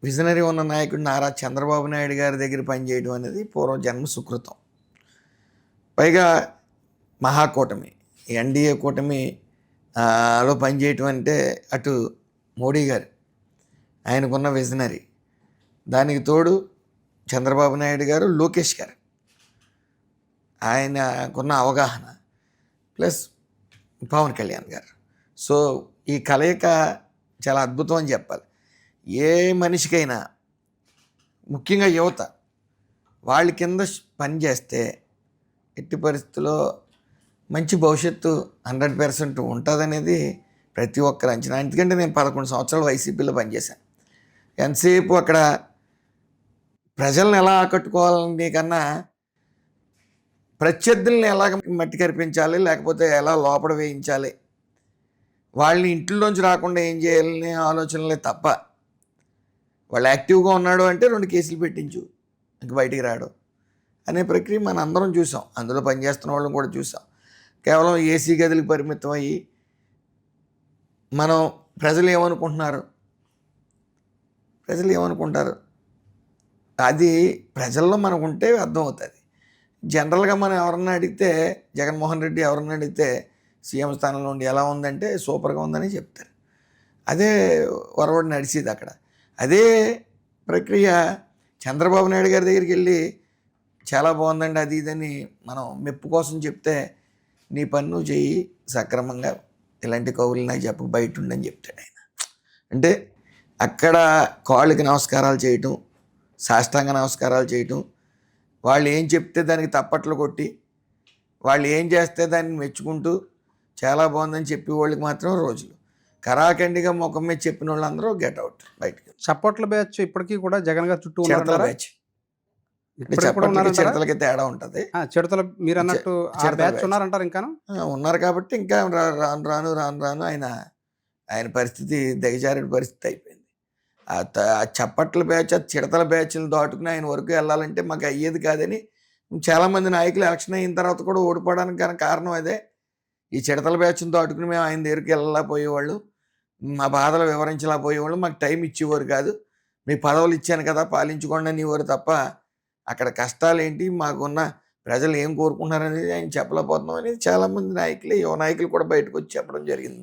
Visionary ఉన్న నాయకుడు నారా చంద్రబాబు నాయుడు గారి దగ్గర పనిచేయడం అనేది పూర్వజన్మ సుకృతం. పైగా మహాకూటమి, ఎన్డీఏ కూటమి లో పనిచేయటం అంటే అటు మోడీ గారు ఆయనకున్న విజనరీ, దానికి తోడు చంద్రబాబు నాయుడు గారు, లోకేష్ గారు ఆయనకున్న అవగాహన, ప్లస్ పవన్ కళ్యాణ్ గారు. సో ఈ కలయిక చాలా అద్భుతం అని చెప్పాలి. ఏ మనిషికైనా, ముఖ్యంగా యువత, వాళ్ళ కింద పని చేస్తే ఎట్టి పరిస్థితుల్లో మంచి భవిష్యత్తు 100% ఉంటుందనేది ప్రతి ఒక్కరు అంచనా. ఎందుకంటే నేను 11 సంవత్సరాలు వైసీపీలో పనిచేశాను. ఎంతసేపు అక్కడ ప్రజల్ని ఎలా ఆకట్టుకోవాలని కన్నా ప్రత్యర్థుల్ని ఎలాగ మట్టి కరిపించాలి, లేకపోతే ఎలా లోపల వేయించాలి, వాళ్ళని ఇంట్లోంచి రాకుండా ఏం చేయాలనే ఆలోచనలే తప్ప, వాళ్ళు యాక్టివ్గా ఉన్నాడు అంటే 2 కేసులు పెట్టించు ఇంక బయటికి రాడు అనే ప్రక్రియ మనం అందరం చూసాం. అందులో పనిచేస్తున్న వాళ్ళని కూడా చూసాం. కేవలం ఏసీ గదులకు పరిమితం అయ్యి మనం ప్రజలు ఏమనుకుంటారు అది ప్రజల్లో మనకు ఉంటే అర్థమవుతుంది. జనరల్గా మనం ఎవరన్నా అడిగితే, జగన్మోహన్ రెడ్డి ఎవరన్నా అడిగితే సీఎం స్థానంలో ఉండి ఎలా ఉందంటే సూపర్గా ఉందని చెప్తారు. అదే వరవడి నడిచేది అక్కడ. అదే ప్రక్రియ చంద్రబాబు నాయుడు గారి దగ్గరికి వెళ్ళి చాలా బాగుందండి అది ఇదని మనం మెప్పు కోసం చెప్తే, నీ పని నువ్వు చెయ్యి సక్రమంగా, ఇలాంటి కవులు నాకు చెప్పు, బయట ఉండని చెప్తాడు ఆయన. అంటే అక్కడ కాళ్ళకి నమస్కారాలు చేయటం, సాష్టాంగ నమస్కారాలు చేయటం, వాళ్ళు ఏం చెప్తే దానికి తప్పట్లు కొట్టి, వాళ్ళు ఏం చేస్తే దాన్ని మెచ్చుకుంటూ చాలా బాగుందని చెప్పి వాళ్ళకి మాత్రం రోజులు, కరాఖండిగా ముఖం మీద చెప్పిన వాళ్ళందరూ గెట్ అవుట్ బయటకి. చప్పట్ల బ్యాచ్ ఇప్పటికీ కూడా జగన్ గారు చుట్టూ చిడతల బ్యాచ్, చిడతలకి తేడా ఉంటుంది. చిడతలు మీరు అన్నట్టు బ్యాచ్ ఉన్నారంటారు, ఇంకా ఉన్నారు కాబట్టి ఇంకా రాను రాను ఆయన పరిస్థితి దిగజారిన పరిస్థితి అయిపోయింది. ఆ చప్పట్ల బ్యాచ్, ఆ చిడతల బ్యాచ్లు దాటుకుని ఆయన వరకు వెళ్ళాలంటే మాకు అయ్యేది కాదని చాలామంది నాయకులు ఎలక్షన్ అయిన తర్వాత కూడా ఓడిపోవడానికి కారణం అదే. ఈ చిడతల బ్యాచ్ని దాటుకుని మేము ఆయన దగ్గరికి వెళ్ళలేకపోయేవాళ్ళు, మా బాధలు వివరించలేకపోయేవాళ్ళు, మాకు టైం ఇచ్చేవారు కాదు. మీ పదవులు ఇచ్చాను కదా పాలించుకోండి అనేవారు తప్ప అక్కడ కష్టాలు ఏంటి, మాకున్న ప్రజలు ఏం కోరుకుంటున్నారనేది ఆయన చెప్పలేకపోతున్నాం అనేది చాలామంది నాయకులు, యువ నాయకులు కూడా బయటకు వచ్చి చెప్పడం జరిగింది.